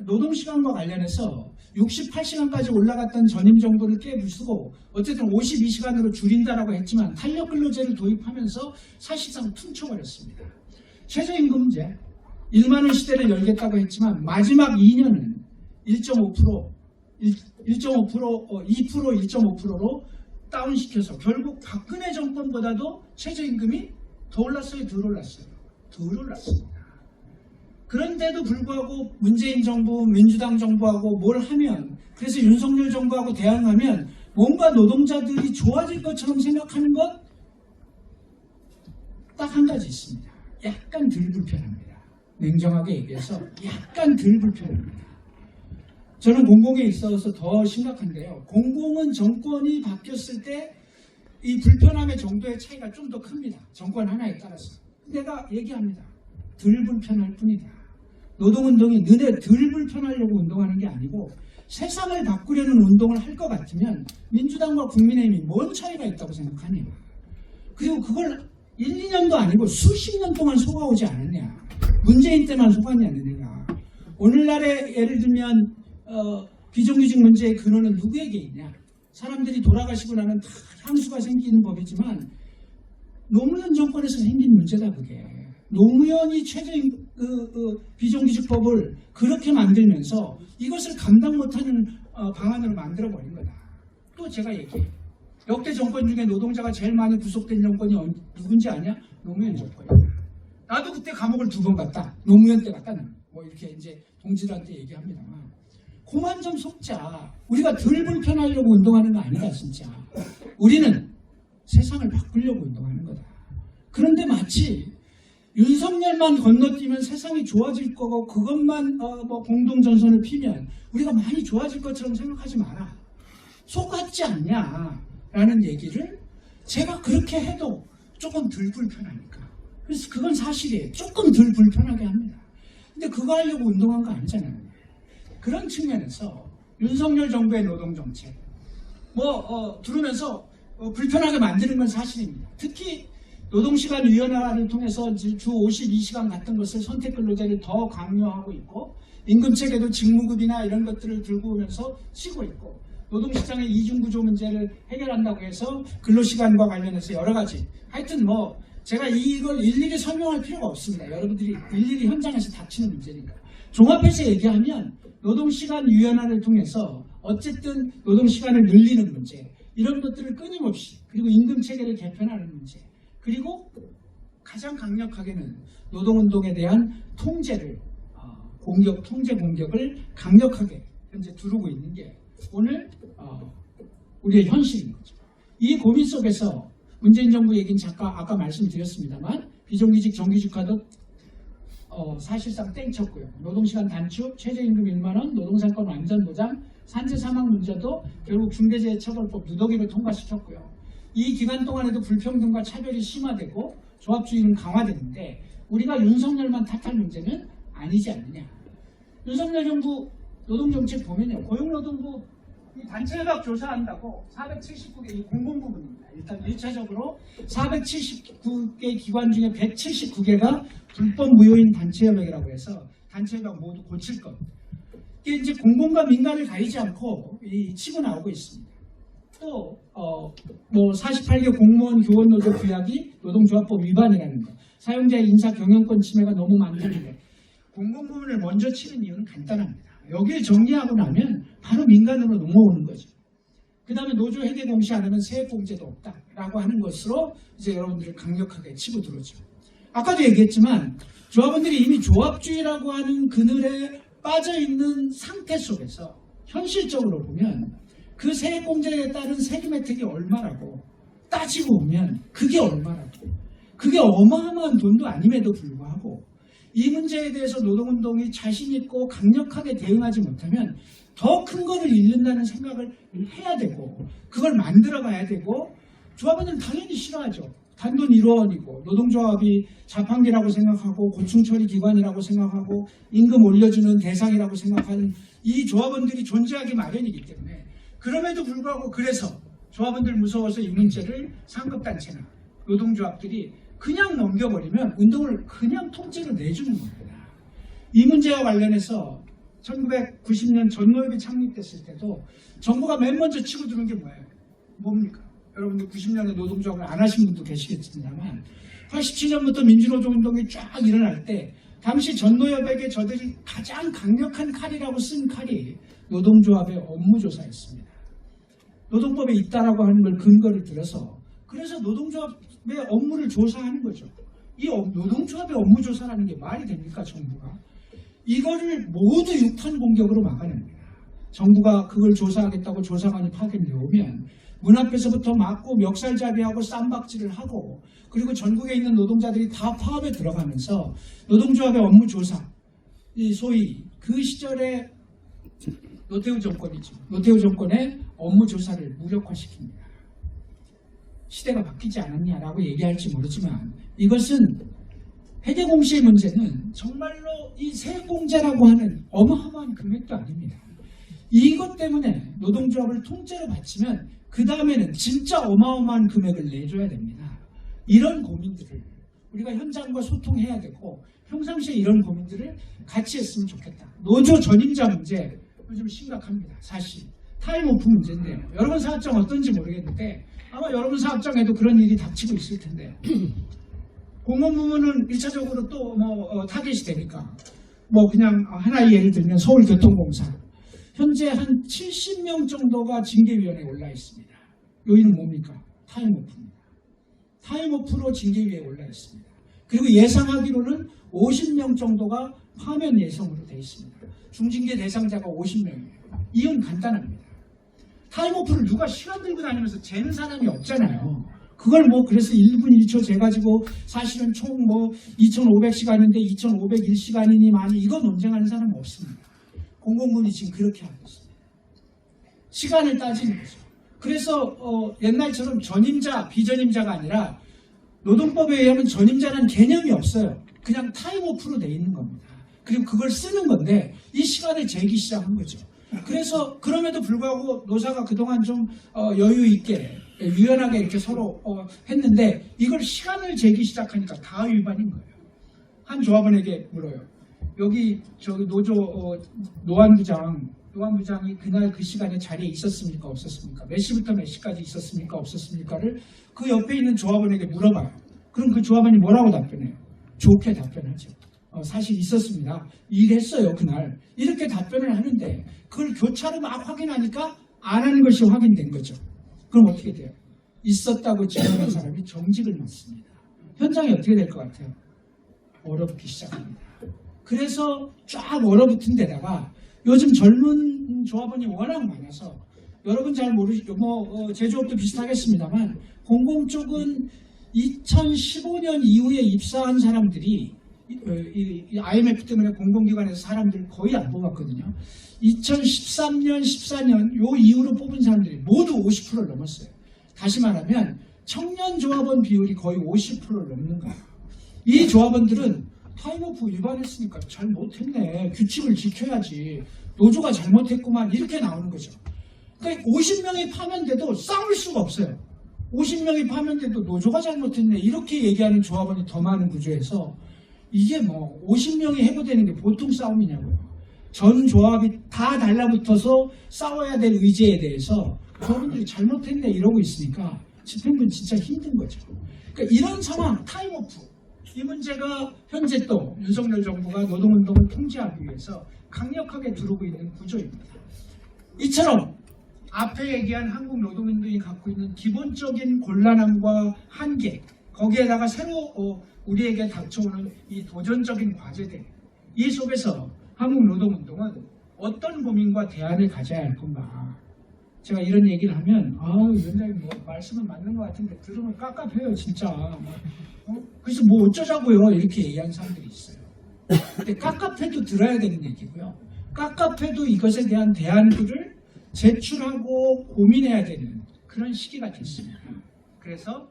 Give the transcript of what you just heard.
노동시간과 관련해서 68시간까지 올라갔던 전임 정부를 깨부수고 어쨌든 52시간으로 줄인다라고 했지만 탄력근로제를 도입하면서 사실상 퉁쳐버렸습니다. 최저임금제 1만 원 시대를 열겠다고 했지만 마지막 2년은 2% 1.5%로 다운시켜서 결국 박근혜 정권보다도 최저임금이 더 올랐어요? 덜 올랐어요? 덜 올랐습니다. 그런데도 불구하고 문재인 정부, 민주당 정부하고 뭘 하면, 그래서 윤석열 정부하고 대항하면 뭔가 노동자들이 좋아질 것처럼 생각하는 것 딱 한 가지 있습니다. 약간 덜 불편합니다. 냉정하게 얘기해서 약간 덜 불편합니다. 저는 공공에 있어서 더 심각한데요. 공공은 정권이 바뀌었을 때 이 불편함의 정도의 차이가 좀 더 큽니다. 정권 하나에 따라서. 내가 얘기합니다. 덜 불편할 뿐이다. 노동운동이 너네 덜 불편하려고 운동하는 게 아니고 세상을 바꾸려는 운동을 할 것 같으면 민주당과 국민의힘이 뭔 차이가 있다고 생각하냐. 그리고 그걸 1, 2년도 아니고 수십 년 동안 속아오지 않았냐. 문재인 때만 속았냐 너네가. 오늘날에 예를 들면 비정규직 문제의 근원은 누구에게 있냐. 사람들이 돌아가시고 나면 다 향수가 생기는 법이지만 노무현 정권에서 생긴 문제다 그게. 노무현이 비정규직법을 그렇게 만들면서 이것을 감당 못하는 방안으로 만들어버린 거다. 또 제가 얘기해요. 역대 정권 중에 노동자가 제일 많이 구속된 정권이 누군지 아냐? 노무현 정권이다. 나도 그때 감옥을 2번 갔다. 노무현 때 갔다. 뭐 이렇게 이제 동지들한테 얘기합니다만. 그만 좀 속자. 우리가 덜 불편하려고 운동하는 거 아니다 진짜. 우리는 세상을 바꾸려고 운동하는 거다. 그런데 마치 윤석열만 건너뛰면 세상이 좋아질 거고 그것만 공동전선을 피면 우리가 많이 좋아질 것처럼 생각하지 마라. 속았지 않냐라는 얘기를 제가 그렇게 해도 조금 덜 불편하니까. 그래서 그건 사실이에요. 조금 덜 불편하게 합니다. 근데 그거 하려고 운동한 거 아니잖아요. 그런 측면에서 윤석열 정부의 노동정책 들으면서 불편하게 만드는 건 사실입니다. 특히 노동시간 유연화를 통해서 주 52시간 같은 것을 선택근로제를 더 강요하고 있고 임금체계도 직무급이나 이런 것들을 들고 오면서 치고 있고 노동시장의 이중구조 문제를 해결한다고 해서 근로시간과 관련해서 여러 가지 하여튼 제가 이걸 일일이 설명할 필요가 없습니다. 여러분들이 일일이 현장에서 닥치는 문제니까. 종합해서 얘기하면 노동시간 유연화를 통해서 어쨌든 노동시간을 늘리는 문제 이런 것들을 끊임없이 그리고 임금체계를 개편하는 문제 그리고 가장 강력하게는 노동운동에 대한 통제를 통제 공격을 강력하게 현재 두르고 있는 게 오늘 우리의 현실인 거죠. 이 고민 속에서 문재인 정부 얘기는 아까 말씀드렸습니다만 비정규직 정규직화도 사실상 땡쳤고요. 노동시간 단축, 최저임금 1만 원, 노동상권 완전 보장, 산재 사망 문제도 결국 중대재해처벌법 누더기로 통과시켰고요. 이 기간 동안에도 불평등과 차별이 심화되고 조합주의는 강화되는데 우리가 윤석열만 탓할 문제는 아니지 않느냐. 윤석열 정부 노동정책 보면요. 고용노동부 단체협약 조사한다고 479개 이 공공부문입니다. 일단 1차적으로 479개 기관 중에 179개가 불법 무효인 단체협약이라고 해서 단체협약 모두 고칠 것. 이게 이제 공공과 민간을 가리지 않고 치고 나오고 있습니다. 또 48개 공무원 교원노조 규약이 노동조합법 위반이라는 것. 사용자의 인사 경영권 침해가 너무 많다는데 공공부문을 먼저 치는 이유는 간단합니다. 여기를 정리하고 나면 바로 민간으로 넘어오는 거죠. 그 다음에 노조 회계 공시 안 하면 세액공제도 없다라고 하는 것으로 이제 여러분들을 강력하게 치고 들어오죠. 아까도 얘기했지만 조합원들이 이미 조합주의라고 하는 그늘에 빠져있는 상태 속에서 현실적으로 보면 그 세액공제에 따른 세금 혜택이 얼마라고 따지고 보면 그게 얼마라고 그게 어마어마한 돈도 아님에도 불구하고 이 문제에 대해서 노동운동이 자신있고 강력하게 대응하지 못하면 더 큰 거를 잃는다는 생각을 해야 되고 그걸 만들어 가야 되고 조합원들은 당연히 싫어하죠. 단돈 1원이고 노동조합이 자판기라고 생각하고 고충처리 기관이라고 생각하고 임금 올려주는 대상이라고 생각하는 이 조합원들이 존재하기 마련이기 때문에 그럼에도 불구하고 그래서 조합원들 무서워서 이 문제를 상급단체나 노동조합들이 그냥 넘겨버리면 운동을 그냥 통째로 내주는 겁니다. 이 문제와 관련해서 1990년 전노협이 창립됐을 때도 정부가 맨 먼저 치고 드는 게 뭐예요? 뭡니까? 여러분들 90년에 노동조합을 안 하신 분도 계시겠습니다만 87년부터 민주노동운동이 쫙 일어날 때 당시 전노협에게 저들이 가장 강력한 칼이라고 쓴 칼이 노동조합의 업무조사였습니다. 노동법에 있다라고 하는 걸 근거를 들어서 그래서 노동조합의 업무를 조사하는 거죠. 이 노동조합의 업무조사라는 게 말이 됩니까? 정부가 이거를 모두 육탄 공격으로 막아냅니다. 정부가 그걸 조사하겠다고 조사관이 파견돼 오면 문 앞에서부터 막고 멱살잡이하고 쌈박질을 하고 그리고 전국에 있는 노동자들이 다 파업에 들어가면서 노동조합의 업무조사, 이 소위 그 시절에 노태우 정권이죠. 노태우 정권의 업무조사를 무력화시킵니다. 시대가 바뀌지 않았냐라고 얘기할지 모르지만 이것은 회계공시의 문제는 정말로 이 세공제라고 하는 어마어마한 금액도 아닙니다. 이것 때문에 노동조합을 통째로 바치면 그 다음에는 진짜 어마어마한 금액을 내줘야 됩니다. 이런 고민들을 우리가 현장과 소통해야 되고 평상시에 이런 고민들을 같이 했으면 좋겠다. 노조 전임자 문제 요즘 심각합니다. 사실 타임오프 문제인데요. 여러분 사업장 어떤지 모르겠는데 아마 여러분 사업장에도 그런 일이 닥치고 있을 텐데요. 공무원부문은 1차적으로 또 타겟이 되니까 그냥 하나의 예를 들면 서울교통공사 현재 한 70명 정도가 징계위원회에 올라 있습니다. 요인은 뭡니까? 타임오프입니다. 타임오프로 징계위에 올라 있습니다. 그리고 예상하기로는 50명 정도가 파면 예정으로 되어 있습니다. 중징계 대상자가 50명이에요. 이건 간단합니다. 타임오프를 누가 시간 들고 다니면서 재는 사람이 없잖아요. 그걸 그래서 1분 1초 재가지고 사실은 총 2,500시간인데 2,501시간이니 많이 이거 논쟁하는 사람은 없습니다. 공공부문이 지금 그렇게 하고 있습니다. 시간을 따지는 거죠. 그래서 옛날처럼 전임자, 비전임자가 아니라 노동법에 의하면 전임자라는 개념이 없어요. 그냥 타임오프로 돼 있는 겁니다. 그리고 그걸 쓰는 건데 이 시간을 재기 시작한 거죠. 그래서 그럼에도 불구하고 노사가 그동안 좀 여유 있게 유연하게 이렇게 서로 했는데 이걸 시간을 재기 시작하니까 다 위반인 거예요. 한 조합원에게 물어요. 여기 저기 노조 노안부장이 그날 그 시간에 자리에 있었습니까? 없었습니까? 몇 시부터 몇 시까지 있었습니까? 없었습니까?를 그 옆에 있는 조합원에게 물어봐요. 그럼 그 조합원이 뭐라고 답변해요? 좋게 답변하죠. 사실 있었습니다. 일했어요 그날. 이렇게 답변을 하는데 그걸 교차로 막 확인하니까 안 하는 것이 확인된 거죠. 그럼 어떻게 돼요? 있었다고 증언한 사람이 정직을 맡습니다. 현장이 어떻게 될 것 같아요? 얼어붙기 시작합니다. 그래서 쫙 얼어붙은 데다가 요즘 젊은 조합원이 워낙 많아서 여러분 잘 모르시고 제조업도 비슷하겠습니다만 공공 쪽은 2015년 이후에 입사한 사람들이 이 IMF 때문에 공공기관에서 사람들 거의 안 뽑았거든요. 2013년, 14년 요 이후로 뽑은 사람들이 모두 50%를 넘었어요. 다시 말하면 청년 조합원 비율이 거의 50%를 넘는 거예요. 이 조합원들은 타임오프 위반했으니까 잘못했네. 규칙을 지켜야지. 노조가 잘못했구만. 이렇게 나오는 거죠. 그러니까 50명이 파면돼도 싸울 수가 없어요. 50명이 파면돼도 노조가 잘못했네. 이렇게 얘기하는 조합원이 더 많은 구조에서 이게 50명이 해고되는 게 보통 싸움이냐고요. 전 조합이 다 달라붙어서 싸워야 될 의제에 대해서 조합원들이 잘못했네 이러고 있으니까 집행부는 진짜 힘든 거죠. 그러니까 이런 상황, 타임오프. 이 문제가 현재 또 윤석열 정부가 노동운동을 통제하기 위해서 강력하게 두르고 있는 구조입니다. 이처럼 앞에 얘기한 한국 노동운동이 갖고 있는 기본적인 곤란함과 한계, 거기에다가 새로 우리에게 닥쳐오는 이 도전적인 과제들, 이 속에서 한국 노동운동은 어떤 고민과 대안을 가져야 할 건가. 제가 이런 얘기를 하면 위원장님 말씀은 맞는 것 같은데 들으면 깝깝해요 진짜. 그래서 어쩌자고요 이렇게 얘기하는 사람들이 있어요. 근데 깝깝해도 들어야 되는 얘기고요. 깝깝해도 이것에 대한 대안들을 제출하고 고민해야 되는 그런 시기가 됐습니다. 그래서